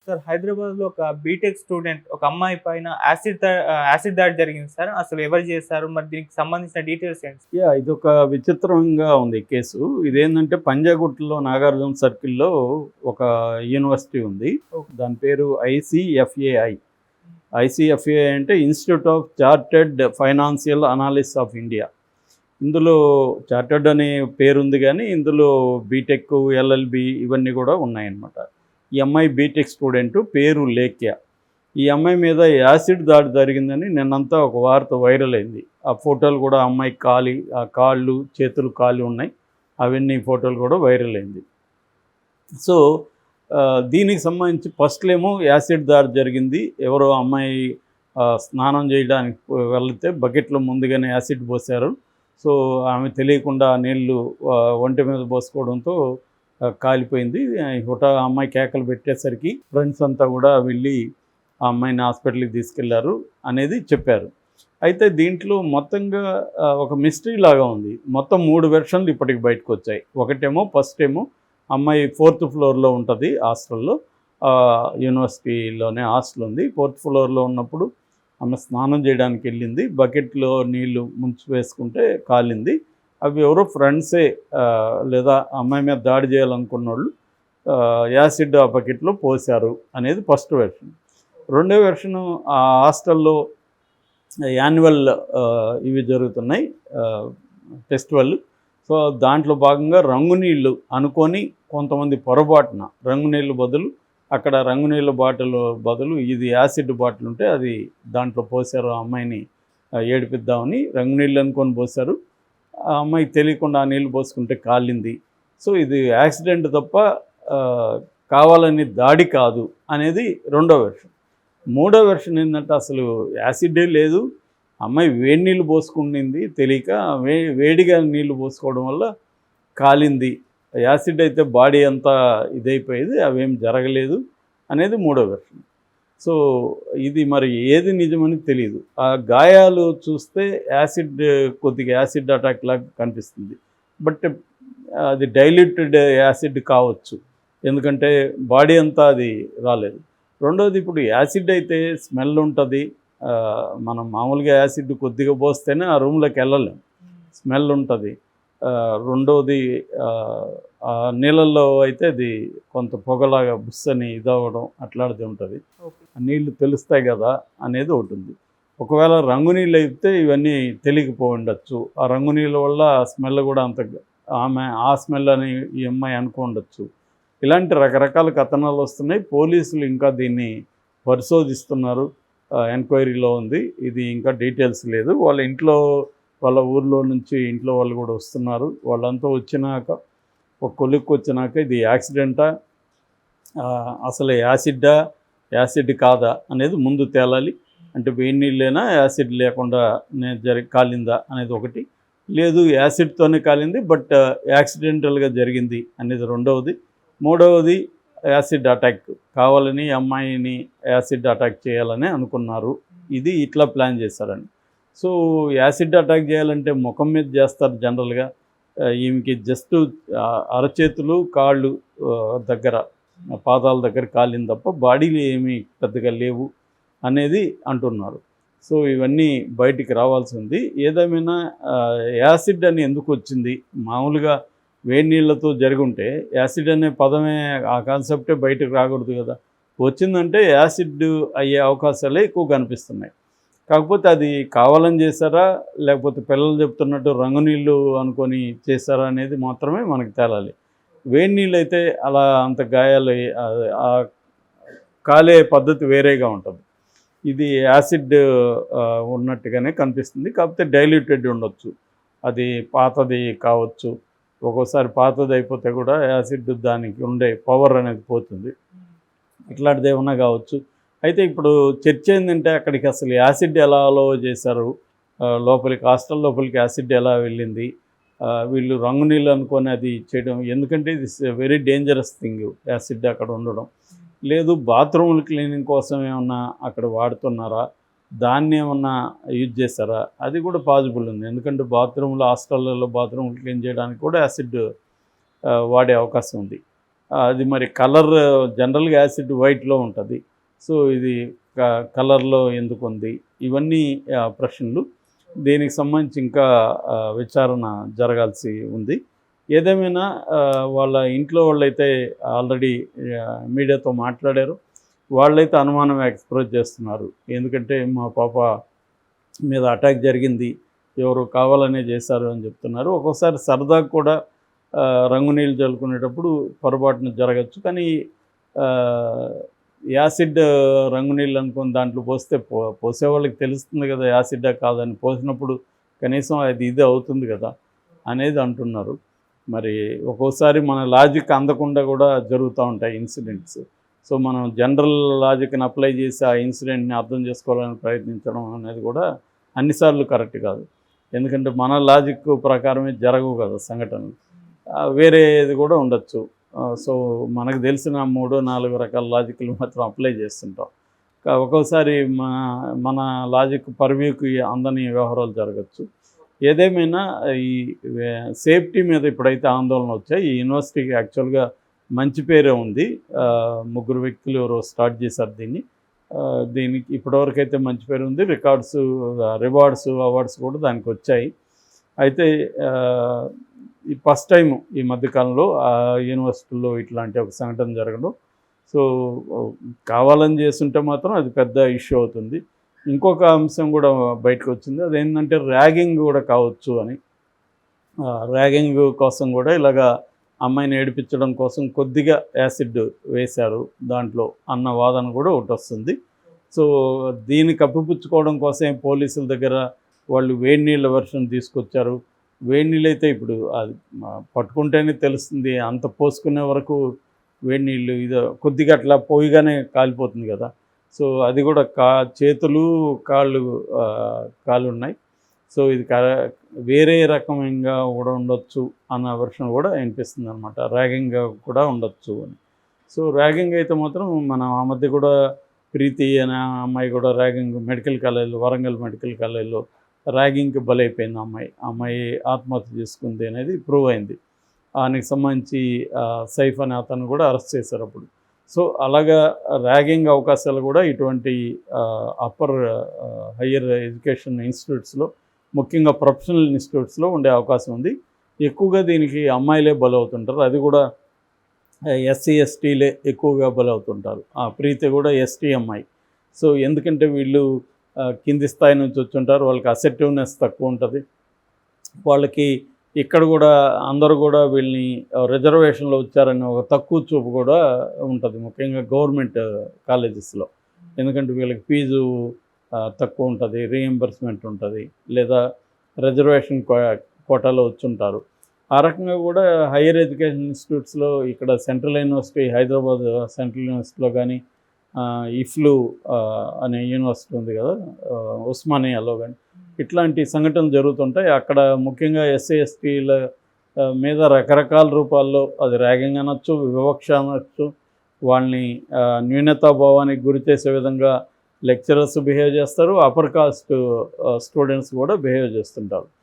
Sir హైదరాబాద్‌లో ఒక BTech student ఒక అమ్మాయి పైన యాసిడ్ దాడి జరిగింది సార్. అసలు ఎవరు చేశారు? మరి దీనికి సంబంధించిన డీటెయిల్స్ ఏంటి? ఇదొక విచిత్రంగా ఉంది కేసు. ఇదేందంటే పంజాగుట్టలో నాగార్జున సర్కిల్‌లో ఒక యూనివర్సిటీ ఉంది. దాని పేరు ఐసీఎఫ్ఏఐ. ఐసీఎఫ్ఏఐ అంటే institute of chartered financial analysis of India. ఇందులో చార్టర్డ్ అనే పేరుంది గానీ, ఇందులో బీటెక్, ఎల్ఎల్‌బి ఇవన్నీ కూడా ఉన్నాయన్నమాట. ఈ అమ్మాయి బీటెక్ స్టూడెంటు, పేరు లేఖ్య. ఈ అమ్మాయి మీద యాసిడ్ దాడి జరిగిందని నిన్నంతా ఒక వార్త వైరల్ అయింది. ఆ ఫోటోలు కూడా అమ్మాయి ఆ కాళ్ళు, చేతులు కాలి ఉన్నాయి. అవన్నీ ఫోటోలు కూడా వైరల్ అయింది. సో దీనికి సంబంధించి ఫస్ట్‌లేమో యాసిడ్ దాడి జరిగింది. ఎవరో అమ్మాయి స్నానం చేయడానికి వెళ్తే బకెట్‌లో ముందుగానే యాసిడ్ పోశారు. సో ఆమె తెలియకుండా నీళ్లు ఒంటి మీద పోసుకోవడంతో కాలిపోయింది. అమ్మాయి కేకలు పెట్టేసరికి ఫ్రెండ్స్ అంతా కూడా వెళ్ళి ఆ అమ్మాయిని హాస్పిటల్కి తీసుకెళ్లారు అనేది చెప్పారు. అయితే దీంట్లో మొత్తంగా ఒక మిస్టరీ లాగా ఉంది. మొత్తం 3 వెర్షన్లు ఇప్పటికి బయటకు వచ్చాయి. ఒకటేమో ఫస్ట్ ఏమో అమ్మాయి 4th ఫ్లోర్లో ఉంటుంది హాస్టల్లో. యూనివర్సిటీలోనే హాస్టల్ ఉంది. 4th ఫ్లోర్లో ఉన్నప్పుడు ఆమె స్నానం చేయడానికి వెళ్ళింది. బకెట్లో నీళ్లు ముంచి వేసుకుంటే కాలింది. అవి ఎవరో ఫ్రెండ్సే లేదా అమ్మాయి మీద దాడి చేయాలనుకున్న వాళ్ళు యాసిడ్ ఆ బకెట్లో పోశారు అనేది ఫస్ట్ వెర్షన్. రెండో వెర్షను ఆ హాస్టల్లో యాన్యువల్ ఇవి జరుగుతున్నాయి, ఫెస్టివల్. సో దాంట్లో భాగంగా రంగునీళ్ళు అనుకొని కొంతమంది పొరపాటున రంగునీళ్ళు బదులు అక్కడ రంగునీళ్ళ బాటిల్ బదులు ఇది యాసిడ్ బాటిల్ ఉంటే అది దాంట్లో పోసారు. ఆ అమ్మాయిని ఏడిపిద్దామని రంగునీళ్ళు అనుకొని పోసారు. ఆ అమ్మాయికి తెలియకుండా ఆ నీళ్ళు పోసుకుంటే కాలింది. సో ఇది యాక్సిడెంట్ తప్ప కావాలని దాడి కాదు అనేది రెండో వెర్షన్. మూడో వెర్షన్ ఏంటంటే అసలు యాసిడే లేదు, అమ్మాయి వేడి నీళ్ళు పోసుకుండింది తెలియక, వేడిగా నీళ్లు పోసుకోవడం వల్ల కాలింది. యాసిడ్ అయితే బాడీ అంతా ఇదైపోయేది, అవేం జరగలేదు అనేది మూడో వెర్షన్. సో ఇది మరి ఏది నిజమని తెలియదు. ఆ గాయాలు చూస్తే కొద్దిగా యాసిడ్ అటాక్ లాగా కనిపిస్తుంది. బట్ అది డైల్యూటెడ్ యాసిడ్ కావచ్చు, ఎందుకంటే బాడీ అంతా అది రాలేదు. రెండోది, ఇప్పుడు యాసిడ్ అయితే స్మెల్ ఉంటుంది. మనం మామూలుగా యాసిడ్ కొద్దిగా పోస్తేనే ఆ రూమ్లోకి వెళ్ళలేం, స్మెల్ ఉంటుంది. రెండోది నీళ్ళల్లో అయితే అది కొంత పొగలాగా బుస్సని ఇదవ్వడం అట్లాంటిది ఉంటుంది. నీళ్ళు తెలుస్తాయి కదా అనేది ఒకటి ఉంది. ఒకవేళ రంగునీళ్ళు అయితే ఇవన్నీ తెలియకపోయిండొచ్చు. ఆ రంగునీళ్ళ వల్ల స్మెల్ కూడా అంత ఆమె ఆ స్మెల్ అని ఈ అమ్మాయి అనుకోండొచ్చు. ఇలాంటి రకరకాల కథనాలు వస్తున్నాయి. పోలీసులు ఇంకా దీన్ని పరిశోధిస్తున్నారు, ఎంక్వైరీలో ఉంది. ఇది ఇంకా డీటెయిల్స్ లేదు. వాళ్ళ ఊర్లో నుంచి ఇంట్లో వాళ్ళు కూడా వస్తున్నారు. వాళ్ళంతా వచ్చినాక ఒక కొలిక్కి వచ్చినాక ఇది యాక్సిడెంటా, అసలు యాసిడ్ కాదా అనేది ముందు తేలాలి. అంటే వేడి నీళ్ళైనా యాసిడ్ లేకుండా కాలిందా అనేది ఒకటి, లేదు యాసిడ్తోనే కాలింది బట్ యాక్సిడెంటల్గా జరిగింది అనేది రెండవది. మూడవది యాసిడ్ అటాక్, కావాలని అమ్మాయిని యాసిడ్ అటాక్ చేయాలని అనుకున్నారు. ఇది ఇట్లా ప్లాన్ చేశారని. సో యాసిడ్ అటాక్ చేయాలంటే ముఖం మీద చేస్తారు జనరల్గా. ఈమెకి జస్ట్ అరచేతులు కాళ్ళు దగ్గర, పాదాల దగ్గర కాలింది తప్ప బాడీలు ఏమీ పెద్దగా లేవు అనేది అంటున్నారు. సో ఇవన్నీ బయటికి రావాల్సింది. ఏదేమైనా యాసిడ్ అని ఎందుకు వచ్చింది? మామూలుగా వేడి నీళ్ళతో జరుగుంటే యాసిడ్ అనే పదమే, ఆ కాన్సెప్టే బయటకు రాకూడదు కదా. వచ్చిందంటే యాసిడ్ అయ్యే అవకాశాలే ఎక్కువ కనిపిస్తున్నాయి. కాకపోతే అది కావాలని చేశారా, లేకపోతే పిల్లలు చెప్తున్నట్టు రంగునీళ్ళు అనుకొని చేశారా అనేది మాత్రమే మనకు తేలాలి. వేడి నీళ్ళు అయితే అలా అంత గాయాలు కాలే పద్ధతి వేరేగా ఉంటుంది. ఇది యాసిడ్ ఉన్నట్టుగానే కనిపిస్తుంది. కాకపోతే డైల్యూటెడ్ ఉండొచ్చు, అది పాతది కావచ్చు. ఒక్కోసారి పాతది అయిపోతే కూడా యాసిడ్ దానికి ఉండే పవర్ అనేది పోతుంది. ఇట్లాంటిది ఏమన్నా కావచ్చు. అయితే ఇప్పుడు చర్చ ఏంటంటే అక్కడికి అసలు యాసిడ్ ఎలా అలో చేశారు, హాస్టల్ లోపలికి యాసిడ్ ఎలా వెళ్ళింది, వీళ్ళు రంగునీళ్ళు అనుకొని అది చేయడం. ఎందుకంటే ఇది వెరీ డేంజరస్ థింగ్ యాసిడ్ అక్కడ ఉండడం. లేదు బాత్రూములు క్లీనింగ్ కోసం ఏమన్నా అక్కడ వాడుతున్నారా, దాన్ని ఏమన్నా యూజ్ చేస్తారా, అది కూడా పాసిబుల్ ఉంది. ఎందుకంటే హాస్టళ్ళలో బాత్రూములు క్లీన్ చేయడానికి కూడా యాసిడ్ వాడే అవకాశం ఉంది. అది మరి కలర్ జనరల్గా యాసిడ్ వైట్లో ఉంటుంది. సో ఇది కలర్లో ఎందుకు ఉంది, ఇవన్నీ ప్రశ్నలు. దీనికి సంబంధించి ఇంకా విచారణ జరగాల్సి ఉంది. ఏదేమైనా వాళ్ళ ఇంట్లో వాళ్ళైతే ఆల్రెడీ మీడియాతో మాట్లాడారు. వాళ్ళైతే అనుమానం ఎక్స్ప్రెస్ చేస్తున్నారు. ఎందుకంటే మా పాప మీద అటాక్ జరిగింది, ఎవరు కావాలనే చేశారు అని చెప్తున్నారు. ఒక్కోసారి సరదాగా కూడా రంగు నీళ్ళు చల్లుకునేటప్పుడు పొరపాటున జరగచ్చు. కానీ యాసిడ్ రంగు నీళ్ళు అనుకుని దాంట్లో పోస్తే పోసేవాళ్ళకి తెలుస్తుంది కదా యాసిడ్డా కాదని. పోసినప్పుడు కనీసం అది ఇది అవుతుంది కదా అనేది అంటున్నారు. మరి ఒక్కోసారి మన లాజిక్ అందకుండా కూడా జరుగుతూ ఉంటాయి ఇన్సిడెంట్స్. సో మనం జనరల్ లాజిక్ని అప్లై చేసి ఆ ఇన్సిడెంట్ని అర్థం చేసుకోవాలని ప్రయత్నించడం అనేది కూడా అన్నిసార్లు కరెక్ట్ కాదు. ఎందుకంటే మన లాజిక్ ప్రకారమే జరగవు కదా సంఘటనలు, వేరేది కూడా ఉండొచ్చు. సో మనకు తెలిసిన 3-4 రకాల లాజిక్లు మాత్రం అప్లై చేస్తుంటాం. ఒక్కోసారి మన లాజిక్ పర్వ్యూకి అందని వ్యవహారాలు జరగచ్చు. ఏదేమైనా ఈ సేఫ్టీ మీద ఇప్పుడైతే ఆందోళన వచ్చాయి. ఈ యూనివర్సిటీకి యాక్చువల్గా మంచి పేరే ఉంది. 3 వ్యక్తులు ఎవరో స్టార్ట్ చేశారు దీన్ని. దీనికి ఇప్పటివరకు అయితే మంచి పేరు ఉంది. రివార్డ్స్ అవార్డ్స్ కూడా దానికి వచ్చాయి. అయితే ఈ ఫస్ట్ టైం ఈ మధ్యకాలంలో ఆ యూనివర్సిటీలో ఇట్లాంటి ఒక సంఘటన జరగడం. సో కావాలని చేస్తుంటే మాత్రం అది పెద్ద ఇష్యూ అవుతుంది. ఇంకొక అంశం కూడా బయటకు వచ్చింది. అదేంటంటే ర్యాగింగ్ కూడా కావచ్చు అని. ర్యాగింగ్ కోసం కూడా ఇలాగా అమ్మాయిని ఏడిపించడం కోసం కొద్దిగా యాసిడ్ వేశారు దాంట్లో అన్న వాదన కూడా ఒకటి వస్తుంది. సో దీన్ని కప్పిపుచ్చుకోవడం కోసం పోలీసుల దగ్గర వాళ్ళు వేడి నీళ్ళ వెర్షన్ తీసుకొచ్చారు. వేడి నీళ్ళు అయితే ఇప్పుడు అది పట్టుకుంటేనే తెలుస్తుంది, అంత పోసుకునే వరకు వేడి నీళ్ళు ఇది కొద్దిగా అట్లా పోయిగానే కాలిపోతుంది కదా. సో అది కూడా చేతులు కాళ్ళు ఉన్నాయి. సో ఇది వేరే రకమంగా కూడా ఉండొచ్చు అన్న వెర్షన్ కూడా వినిపిస్తుంది అనమాట. ర్యాగింగ్ కూడా ఉండొచ్చు అని. సో ర్యాగింగ్ అయితే మాత్రం మనం ఆ మధ్య కూడా ప్రీతి అనే అమ్మాయి కూడా ర్యాగింగ్ మెడికల్ కాలేజీలో, వరంగల్ మెడికల్ కాలేజీలో ర్యాగింగ్కి బలైపోయింది అమ్మాయి ఆత్మహత్య చేసుకుంది అనేది ప్రూవ్ అయింది. దానికి సంబంధించి సైఫ్ అనే అతను కూడా అరెస్ట్ చేశారు అప్పుడు. సో అలాగా ర్యాగింగ్ అవకాశాలు కూడా ఇటువంటి హయ్యర్ ఎడ్యుకేషన్ ఇన్స్టిట్యూట్స్లో, ముఖ్యంగా ప్రొఫెషనల్ ఇన్స్టిట్యూట్స్లో ఉండే అవకాశం ఉంది. ఎక్కువగా దీనికి అమ్మాయిలే బలవుతుంటారు. అది కూడా ఎస్సీ ఎస్టీలే ఎక్కువగా బలవుతుంటారు. ప్రీతి కూడా ఎస్టీ అమ్మాయి. సో ఎందుకంటే వీళ్ళు కింది స్థాయి నుంచి వచ్చుంటారు, వాళ్ళకి అసెప్టివ్నెస్ తక్కువ ఉంటుంది. వాళ్ళకి ఇక్కడ కూడా అందరూ కూడా వీళ్ళని రిజర్వేషన్లో వచ్చారని ఒక తక్కువ చూపు కూడా ఉంటుంది, ముఖ్యంగా గవర్నమెంట్ కాలేజెస్లో. ఎందుకంటే వీళ్ళకి ఫీజు తక్కువ ఉంటుంది, రీఎంబర్స్మెంట్ ఉంటుంది, లేదా రిజర్వేషన్ కోటాలో వచ్చుంటారు. ఆ రకంగా కూడా హయ్యర్ ఎడ్యుకేషన్ ఇన్స్టిట్యూట్స్లో ఇక్కడ సెంట్రల్ యూనివర్సిటీ, హైదరాబాద్ సెంట్రల్ యూనివర్సిటీలో కానీ, ఇఫ్లు అనే యూనివర్సిటీ ఉంది కదా ఉస్మానియాలో కానీ, ఇట్లాంటి సంఘటనలు జరుగుతుంటాయి. అక్కడ ముఖ్యంగా ఎస్సీ ఎస్టీల మీద రకరకాల రూపాల్లో, అది ర్యాగింగ్ అనొచ్చు, వివక్ష అనొచ్చు, వాళ్ళని న్యూనతాభావానికి గురి చేసే విధంగా లెక్చరర్స్ బిహేవ్ చేస్తారు, అప్పర్ కాస్ట్ స్టూడెంట్స్ కూడా బిహేవ్ చేస్తుంటారు.